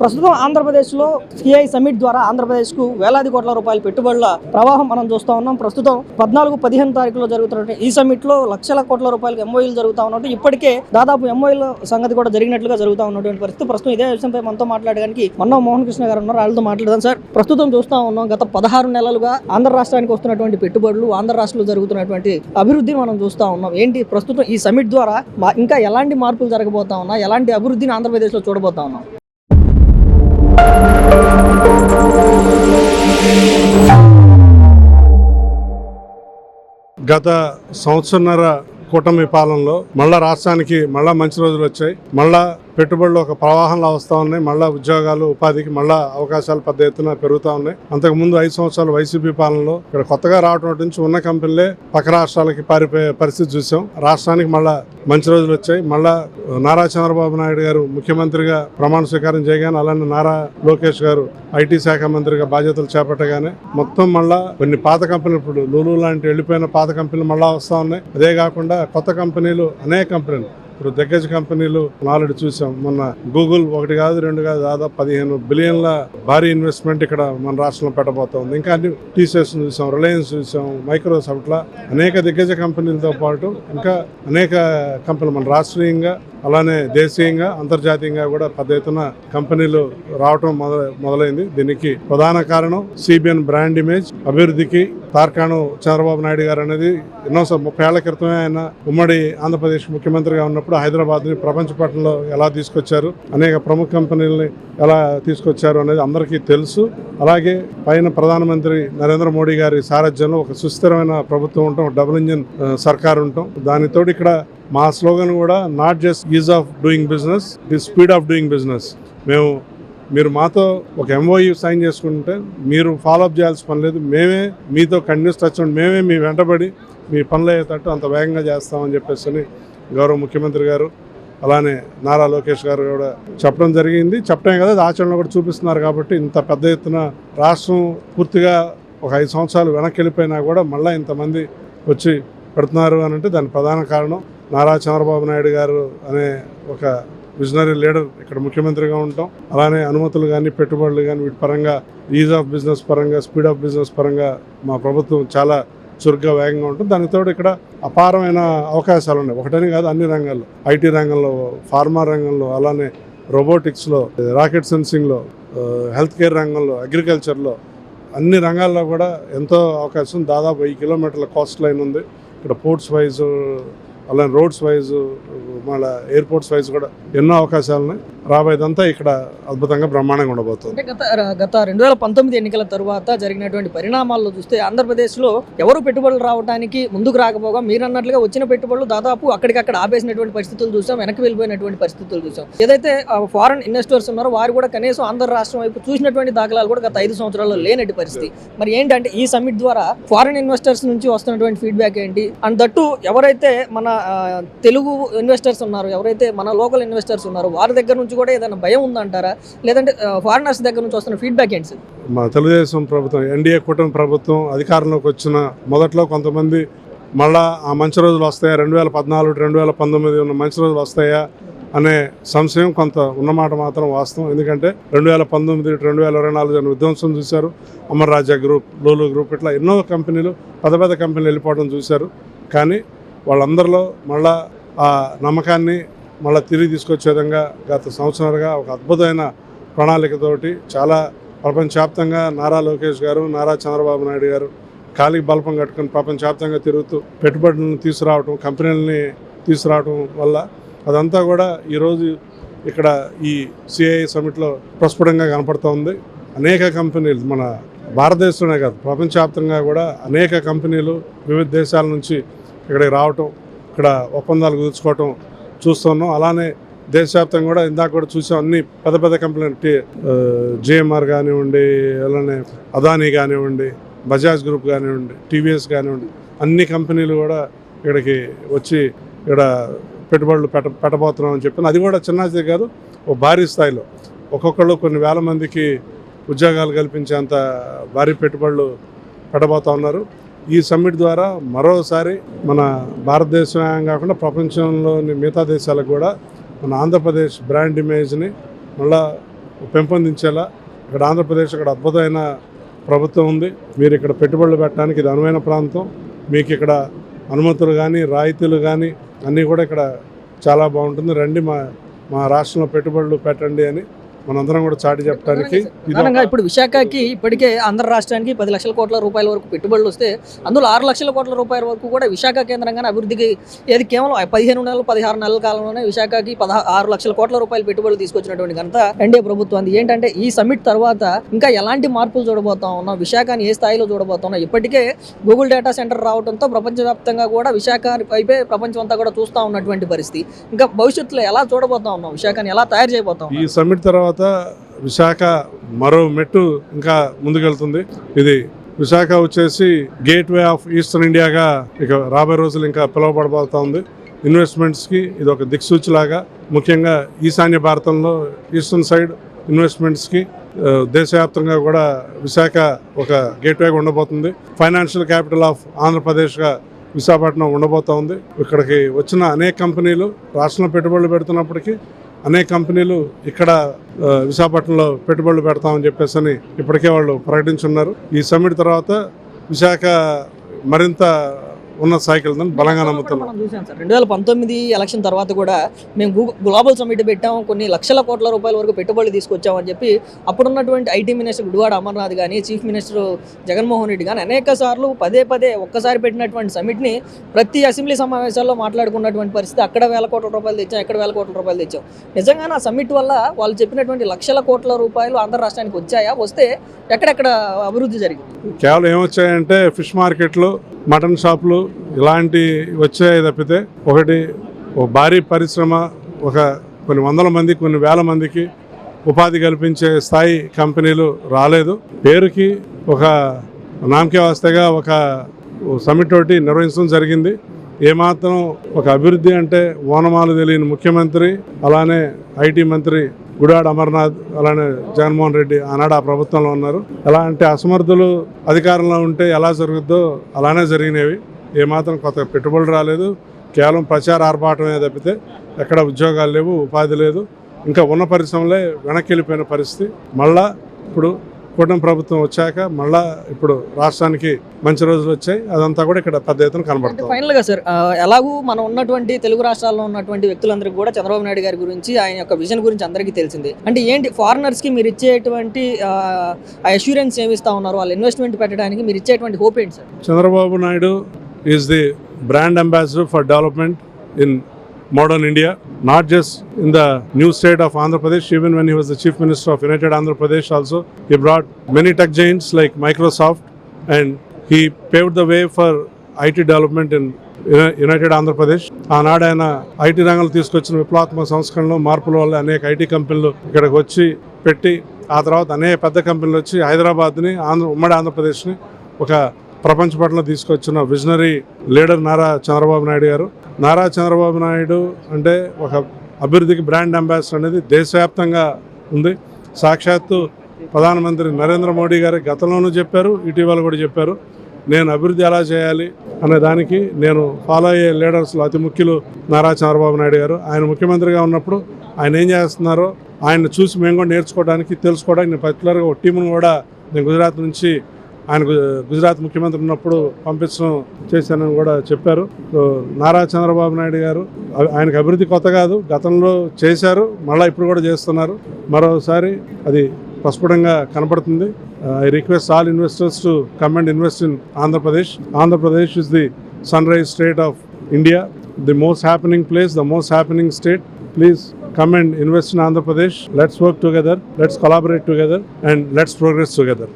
ప్రస్తుతం ఆంధ్రప్రదేశ్లో CI summit ద్వారా ఆంధ్రప్రదేశ్కు వేలాది కోట్ల రూపాయల పెట్టుబడుల ప్రవాహం మనం చూస్తూ ఉన్నాం. ప్రస్తుతం 14-15 తారీఖులో జరుగుతున్నటువంటి ఈ సమిట్లో లక్షల కోట్ల రూపాయలకు ఎంఓయూలు జరుగుతూ ఉన్నట్టు ఇప్పటికే దాదాపు ఎంఓయూల సంగతి కూడా జరిగినట్లుగా జరుగుతూ ఉన్నటువంటి పరిస్థితి. ప్రస్తుతం ఇదే విషయంపై మనతో మాట్లాడడానికి మోహన్ కృష్ణ గారు ఉన్నారు. వాళ్ళతో మాట్లాడదాం. సార్, ప్రస్తుతం చూస్తూ ఉన్నాం గత 16 నెలలుగా ఆంధ్ర రాష్ట్రానికి వస్తున్నటువంటి పెట్టుబడులు, ఆంధ్ర రాష్ట్రంలో జరుగుతున్నటువంటి అభివృద్ధిని మనం చూస్తూ ఉన్నాం. ఏంటి ప్రస్తుతం ఈ సమిట్ ద్వారా ఇంకా ఎలాంటి మార్పులు జరగబోతా ఉన్నా, ఎలాంటి అభివృద్ధిని ఆంధ్రప్రదేశ్లో చూడబోతా ఉన్నాం? గత సంవత్సరన్నర కూటమి పాలనలో మళ్ళా రాష్ట్రానికి మళ్ళా మంచి రోజులు వచ్చాయి. మళ్ళా పెట్టుబడులు ఒక ప్రవాహంలో వస్తూ ఉన్నాయి. మళ్ళా ఉద్యోగాలు, ఉపాధికి మళ్ళా అవకాశాలు పెద్ద ఎత్తున పెరుగుతూ ఉన్నాయి. అంతకుముందు 5 సంవత్సరాలు వైసీపీ పాలనలో ఇక్కడ కొత్తగా రావడం నుంచి ఉన్న కంపెనీలే పక్క రాష్ట్రాలకి పారిపోయే పరిస్థితి చూసాం. రాష్ట్రానికి మళ్ళా మంచి రోజులు వచ్చాయి. మళ్ళా నారా చంద్రబాబు నాయుడు గారు ముఖ్యమంత్రిగా ప్రమాణ స్వీకారం చేయగానే, అలానే నారా లోకేష్ గారు ఐటీ శాఖ మంత్రిగా బాధ్యతలు చేపట్టగానే మొత్తం మళ్ళా కొన్ని పాత కంపెనీలు, ఇప్పుడు లూలు లాంటి వెళ్ళిపోయిన పాత కంపెనీలు మళ్ళా వస్తూ ఉన్నాయి. అదే కాకుండా కొత్త కంపెనీలు, అనేక కంపెనీలు, ఇప్పుడు దిగ్గజ కంపెనీలు ఆల్రెడీ చూసాం. మొన్న గూగుల్ 1 కాదు 2 కాదు దాదాపు 15 బిలియన్ల భారీ ఇన్వెస్ట్మెంట్ ఇక్కడ మన రాష్ట్రంలో పెట్టబోతోంది. ఇంకా అన్ని టీసీఎస్ చూసాం, రిలయన్స్ చూసాం, మైక్రోసాఫ్ట్ లా అనేక దిగ్గజ కంపెనీలతో పాటు ఇంకా అనేక కంపెనీలు మన రాష్ట్రీయంగా, అలానే దేశీయంగా, అంతర్జాతీయంగా కూడా పెద్ద ఎత్తున కంపెనీలు రావటం మొదలైంది. దీనికి ప్రధాన కారణం సిబిఎన్ బ్రాండ్ ఇమేజ్ అభివృద్ధికి తార్కాణం చంద్రబాబు నాయుడు గారు అనేది ఎన్నోసార్లు 30 ఏళ్ల క్రితమే ఆయన ఉమ్మడి ఆంధ్రప్రదేశ్ ముఖ్యమంత్రిగా ఉన్నప్పుడు హైదరాబాద్ ని ప్రపంచ పటంలో ఎలా తీసుకొచ్చారు, అనేక ప్రముఖ కంపెనీలని ఎలా తీసుకొచ్చారు అనేది అందరికీ తెలుసు. అలాగే పైన ప్రధానమంత్రి నరేంద్ర మోడీ గారి సారథ్యంలో ఒక సుస్థిరమైన ప్రభుత్వం ఉంటాం, డబుల్ ఇంజిన్ సర్కార్ ఉంటాం. దానితో ఇక్కడ మా స్లోగన్ కూడా not just is of doing business, the speed of doing business. మీరు మాతో ఒక ఎంఓయూ సైన్ చేసుకుంటే మీరు ఫాలోఅప్ చేయాల్సిన పని లేదు. మేమే మీతో కంటిన్యూస్ టచ్ ఉండి, మేమే మీ వెంటబడి మీ పనులు అయ్యేటట్టు అంత వేగంగా చేస్తామని చెప్పేసి గౌరవ ముఖ్యమంత్రి గారు, అలానే నారా లోకేష్ గారు కూడా చెప్పడం జరిగింది. చెప్పడమే కదా, ఆచరణలో కూడా చూపిస్తున్నారు. కాబట్టి ఇంత పెద్ద ఎత్తున రాష్ట్రం పూర్తిగా ఒక 5 సంవత్సరాలు వెనక్కి వెళ్ళిపోయినా కూడా మళ్ళీ ఇంతమంది వచ్చి పెడుతున్నారు అని అంటే దాని ప్రధాన కారణం నారా చంద్రబాబు నాయుడు గారు అనే ఒక విజనరీ లీడర్ ఇక్కడ ముఖ్యమంత్రిగా ఉంటాం. అలానే అనుమతులు కానీ, పెట్టుబడులు కానీ, వీటి పరంగా ఈజ్ ఆఫ్ బిజినెస్ పరంగా, స్పీడ్ ఆఫ్ బిజినెస్ పరంగా మా ప్రభుత్వం చాలా చురుగ్గా, వేగంగా ఉంటుంది. దానితో ఇక్కడ అపారమైన అవకాశాలు ఉన్నాయి. ఒకటని కాదు, అన్ని రంగాల్లో, ఐటీ రంగంలో, ఫార్మా రంగంలో, అలానే రోబోటిక్స్లో, రాకెట్ సెన్సింగ్లో, హెల్త్ కేర్ రంగంలో, అగ్రికల్చర్లో, అన్ని రంగాల్లో కూడా ఎంతో అవకాశం. దాదాపు 1000 కిలోమీటర్ల కోస్ట్ లైన్ ఉంది ఇక్కడ. పోర్ట్స్ వైజ్, అలానే రోడ్స్ వైజ్, మళ్ళీ ఎయిర్పోర్ట్స్ వైజ్ కూడా ఎన్నో అవకాశాలు ఉన్నాయి. రాబోయేదంతా ఇక్కడ అద్భుతంగా, బ్రహ్మాండంగా ఉండబోతుంది. గత 2019 ఎన్నికల తర్వాత జరిగినటువంటి పరిణామాల్లో చూస్తే ఆంధ్రప్రదేశ్లో ఎవరు పెట్టుబడులు రావడానికి ముందుకు రాకపోగా, మీరు అన్నట్లుగా వచ్చిన పెట్టుబడులు దాదాపు అక్కడికక్కడ ఆపేసినటువంటి పరిస్థితులు చూసాం, వెనక్కి వెళ్ళిపోయినటువంటి పరిస్థితులు చూసాం. ఏదైతే ఫారెన్ ఇన్వెస్టర్స్ ఉన్నారో వారు కూడా కనీసం ఆంధ్ర రాష్ట్రం వైపు చూసినటువంటి దాఖలాలు కూడా గత 5 సంవత్సరాల్లో లేనటువంటి పరిస్థితి. మరి ఏంటంటే ఈ సమిట్ ద్వారా ఫారెన్ ఇన్వెస్టర్స్ నుంచి వస్తున్నటువంటి ఫీడ్బ్యాక్ ఏంటి? అండ్ దట్టు ఎవరైతే మన తెలుగు ఇన్వెస్టర్స్ ఉన్నారు, ఎవరైతే మన లోకల్ ఇన్వెస్టర్స్ ఉన్నారో వారి దగ్గర నుంచి కూడా ఏదైనా భయం ఉందంటారా, లేదంటే ఫారినర్స్ దగ్గర నుంచి వస్తున్న ఫీడ్బ్యాక్ ఏంటి సార్? మా తెలుగుదేశం ప్రభుత్వం, ఎన్డీఏ కూటమి ప్రభుత్వం అధికారంలోకి వచ్చిన మొదట్లో కొంతమంది మళ్ళా ఆ మంచి రోజులు వస్తాయా, 2014, 2019 ఉన్న మంచి రోజులు వస్తాయా అనే సంశయం కొంత ఉన్నమాట మాత్రం వాస్తవం. ఎందుకంటే 2019, 2024 విధ్వంసం చూశారు. అమర్ రాజా గ్రూప్, లూలు గ్రూప్, ఇట్లా ఎన్నో కంపెనీలు, పెద్ద పెద్ద కంపెనీలు వెళ్ళిపోవడం చూశారు. కానీ వాళ్ళందరిలో మళ్ళా ఆ నమ్మకాన్ని మళ్ళీ తిరిగి తీసుకొచ్చే విధంగా గత సంవత్సరాలుగా ఒక అద్భుతమైన ప్రణాళికతోటి చాలా ప్రపంచవ్యాప్తంగా నారా లోకేష్ గారు, నారా చంద్రబాబు నాయుడు గారు కాలికి బల్పం కట్టుకుని ప్రపంచవ్యాప్తంగా తిరుగుతూ పెట్టుబడులను తీసుకురావటం, కంపెనీలని తీసుకురావటం వల్ల అదంతా కూడా ఈరోజు ఇక్కడ ఈ సిఐ సమిట్లో ప్రస్ఫుటంగా కనపడుతూ ఉంది. అనేక కంపెనీలు మన భారతదేశంలోనే కాదు, ప్రపంచవ్యాప్తంగా కూడా అనేక కంపెనీలు వివిధ దేశాల నుంచి ఇక్కడికి రావటం, ఇక్కడ ఒప్పందాలు కుదుర్చుకోవటం చూస్తున్నాం. అలానే దేశవ్యాప్తంగా కూడా ఇందాక కూడా చూసాం, అన్ని పెద్ద పెద్ద కంపెనీలు, జిఎంఆర్ కానివ్వండి, అలానే అదానీ కానివ్వండి, బజాజ్ గ్రూప్ కానివ్వండి, టీవీఎస్ కానివ్వండి, అన్ని కంపెనీలు కూడా ఇక్కడికి వచ్చి ఇక్కడ పెట్టుబడులు పెట్టబోతున్నాం అని చెప్పిన. అది కూడా చిన్నది కాదు, ఓ భారీ స్థాయిలో ఒక్కొక్కళ్ళు కొన్ని వేల మందికి ఉద్యోగాలు కల్పించేంత భారీ పెట్టుబడులు పెట్టబోతా ఉన్నారు. ఈ సమ్మిట్ ద్వారా మరోసారి మన భారతదేశం కాకుండా ప్రపంచంలోని మిగతా దేశాలకు కూడా మన ఆంధ్రప్రదేశ్ బ్రాండ్ ఇమేజ్ని మళ్ళా పెంపొందించేలా ఇక్కడ ఆంధ్రప్రదేశ్ ఇక్కడ అద్భుతమైన ప్రభుత్వం ఉంది. మీరు ఇక్కడ పెట్టుబడులు పెట్టడానికి ఇది అనువైన ప్రాంతం. మీకు ఇక్కడ అనుమతులు కానీ రాయితీలు కానీ అన్నీ కూడా ఇక్కడ చాలా బాగుంటుంది. రండి మా రాష్ట్రంలో పెట్టుబడులు పెట్టండి అని మనందరం కూడా చాటి చెప్పడానికి. ప్రధానంగా ఇప్పుడు విశాఖకి ఇప్పటికే ఆంధ్ర రాష్ట్రానికి 10 లక్షల కోట్ల రూపాయల వరకు పెట్టుబడులు వస్తే అందులో 6 లక్షల కోట్ల రూపాయల వరకు కూడా విశాఖ కేంద్రంగానే అభివృద్ధికి ఏది కేవలం 15 నెలలు 16 నెలల కాలంలోనే విశాఖకి 6 లక్షల కోట్ల రూపాయల పెట్టుబడులు తీసుకొచ్చినటువంటి ఘనత ఎన్డీఏ ప్రభుత్వం. అది ఏంటంటే ఈ సమ్మిట్ తర్వాత ఇంకా ఎలాంటి మార్పులు చూడబోతా ఉన్నాం, విశాఖని ఏ స్థాయిలో చూడబోతున్నాం. ఇప్పటికే గూగుల్ డేటా సెంటర్ రావడంతో ప్రపంచవ్యాప్తంగా కూడా విశాఖ వైపే ప్రపంచం అంతా కూడా చూస్తూ ఉన్నటువంటి పరిస్థితి. ఇంకా భవిష్యత్తులో ఎలా చూడబోతా ఉన్నాం, విశాఖని ఎలా తయారు చేయబోతాం. ఈ సమ్మిట్ తర్వాత విశాఖ మరో మెట్టు ఇంకా ముందుకెళ్తుంది. ఇది విశాఖ వచ్చేసి గేట్వే ఆఫ్ ఈస్టర్న్ ఇండియాగా ఇక రాబోయే రోజులు ఇంకా పిలువబడబోతా ఉంది. ఇన్వెస్ట్మెంట్స్కి ఇది ఒక దిక్సూచిలాగా, ముఖ్యంగా ఈశాన్య భారతంలో ఈస్టర్న్ సైడ్ ఇన్వెస్ట్మెంట్స్కి దేశవ్యాప్తంగా కూడా విశాఖ ఒక గేట్వేగా ఉండబోతుంది. ఫైనాన్షియల్ క్యాపిటల్ ఆఫ్ ఆంధ్రప్రదేశ్గా విశాఖపట్నం ఉండబోతా ఉంది. ఇక్కడికి వచ్చిన అనేక కంపెనీలు రాష్ట్రంలో పెట్టుబడులు పెడుతున్నప్పటికీ అనేక కంపెనీలు ఇక్కడ విశాఖపట్నంలో పెట్టుబడులు పెడతామని చెప్పేసి ఇప్పటికే వాళ్ళు ప్రకటించున్నారు. ఈ సమ్మిట్ తర్వాత విశాఖ మరింత ఉన్న సైకిల్ బలంగా నమ్ముతున్నాం. మనం చూసాం సార్ 2019 ఎలక్షన్ తర్వాత కూడా మేము గ్లోబల్ సమ్మిట్ పెట్టాం, కొన్ని లక్షల కోట్ల రూపాయల వరకు పెట్టుబడులు తీసుకొచ్చామని చెప్పి అప్పుడున్నటువంటి ఐటీ మినిస్టర్ గుడివాడ అమర్నాథ్ కానీ చీఫ్ మినిస్టర్ జగన్మోహన్ రెడ్డి కానీ అనేక సార్లు పదే ఒక్కసారి పెట్టినటువంటి సమ్మిట్ని ప్రతి అసెంబ్లీ సమావేశాల్లో మాట్లాడుకున్నటువంటి పరిస్థితి. అక్కడ 1000 కోట్ల రూపాయలు తెచ్చాం, ఇక్కడ 1000 కోట్ల రూపాయలు తెచ్చాం. నిజంగా ఆ సమ్మిట్ వల్ల వాళ్ళు చెప్పినటువంటి లక్షల కోట్ల రూపాయలు ఆంధ్ర రాష్ట్రానికి వచ్చాయా, వస్తే ఎక్కడెక్కడ అభివృద్ధి జరిగింది? కేవలం ఏమొచ్చాయంటే ఫిష్ మార్కెట్లు, మటన్ షాపులు ఇలాంటి వచ్చాయి తప్పితే ఒక భారీ పరిశ్రమ కొన్ని వందల మంది కొన్ని వేల మందికి ఉపాధి కల్పించే స్థాయి కంపెనీలు రాలేదు. పేరుకి ఒక నామకే వాస్తేగా ఒక సమ్మిట్ ఒకటి నిర్వహించడం జరిగింది. ఏమాత్రం ఒక అభివృద్ధి అంటే ఓనమాలు తెలియని ముఖ్యమంత్రి, అలానే ఐటీ మంత్రి గుడివాడ అమర్నాథ్, అలానే జగన్మోహన్ రెడ్డి ఆనాడు ఆ ప్రభుత్వంలో ఉన్నారు. ఎలా అంటే అసమర్థులు అధికారంలో ఉంటే ఎలా జరుగుద్దో అలానే జరిగినవి. ఏమాత్రం కొత్త పెట్టుబడులు రాలేదు, కేవలం ప్రచార ఆర్భాటమే తప్పితే ఎక్కడ ఉద్యోగాలు లేవు, ఉపాధి లేదు. ఇంకా ఉన్న పరిశ్రమలే వెనక్కి వెళ్ళిపోయిన పరిస్థితి. మళ్ళా ఇప్పుడు కూటమి ప్రభుత్వం వచ్చాక మళ్ళా ఇప్పుడు రాష్ట్రానికి మంచి రోజులు వచ్చాయి. అదంతా కూడా ఇక్కడ పెద్ద ఎత్తున కనబడుతుంది. ఫైనల్ గా సార్, ఎలాగూ మనం ఉన్నటువంటి తెలుగు రాష్ట్రాల్లో ఉన్నటువంటి వ్యక్తులందరికీ కూడా చంద్రబాబు నాయుడు గారి గురించి, ఆయన యొక్క విజన్ గురించి అందరికీ తెలిసింది. అంటే ఏంటి ఫారినర్స్ కి మీరు ఇచ్చేటువంటి అష్యూరెన్స్ ఏమిస్తా ఉన్నారు, వాళ్ళు ఇన్వెస్ట్మెంట్ పెట్టడానికి మీరు ఇచ్చేటువంటి హోప్ ఏంటి sir? Chandrababu Naidu is the brand ambassador for development in modern India, not just in the new state of Andhra Pradesh. Even when he was the Chief Minister of United Andhra Pradesh also, he brought many tech giants like Microsoft, and he paved the way for IT development in United Andhra Pradesh. ఆనాడు ఆయన IT రంగంలో తీసుకొచ్చిన విప్లవాత్మక సంస్కరణలు, మార్పుల వల్ల అనేక IT కంపెనీలు ఇక్కడికి వచ్చి పెట్టి, ఆ తర్వాత అనేక పెద్ద కంపెనీలు వచ్చి హైదరాబాద్ని ఉమ్మడి ఆంధ్రప్రదేశ్ని ఒక ప్రపంచ పటంలో తీసుకొచ్చిన విజనరీ లీడర్ నారా చంద్రబాబు నాయుడు గారు. నారా చంద్రబాబు నాయుడు అంటే ఒక అభివృద్ధికి బ్రాండ్ అంబాసిడర్ అనేది దేశవ్యాప్తంగా ఉంది. సాక్షాత్తు ప్రధానమంత్రి నరేంద్ర మోడీ గారు గతంలోనూ చెప్పారు, ఇటీవల కూడా చెప్పారు, నేను అభివృద్ధి ఎలా చేయాలి అనే దానికి నేను ఫాలో అయ్యే లీడర్స్లో అతి ముఖ్యులు నారా చంద్రబాబు నాయుడు గారు. ఆయన ముఖ్యమంత్రిగా ఉన్నప్పుడు ఆయన ఏం చేస్తున్నారో ఆయన చూసి మేము కూడా నేర్చుకోవడానికి, తెలుసుకోవడానికి నేను పర్టికులర్గా ఒక టీమును కూడా నేను గుజరాత్ నుంచి, ఆయన గుజరాత్ ముఖ్యమంత్రి ఉన్నప్పుడు పంపించడం చేశానని కూడా చెప్పారు. సో నారా చంద్రబాబు నాయుడు గారు ఆయనకు అభివృద్ధి కొత్త కాదు, గతంలో చేశారు, మళ్ళీ ఇప్పుడు కూడా చేస్తున్నారు. మరోసారి అది ప్రస్ఫుటంగా కనపడుతుంది. I request all investors to come and invest in Andhra Pradesh. Andhra Pradesh is the sun rise state of India, the most happening place, the most happening state. Please come and invest in Andhra Pradesh. Let's work together, let's collaborate together, and let's progress together.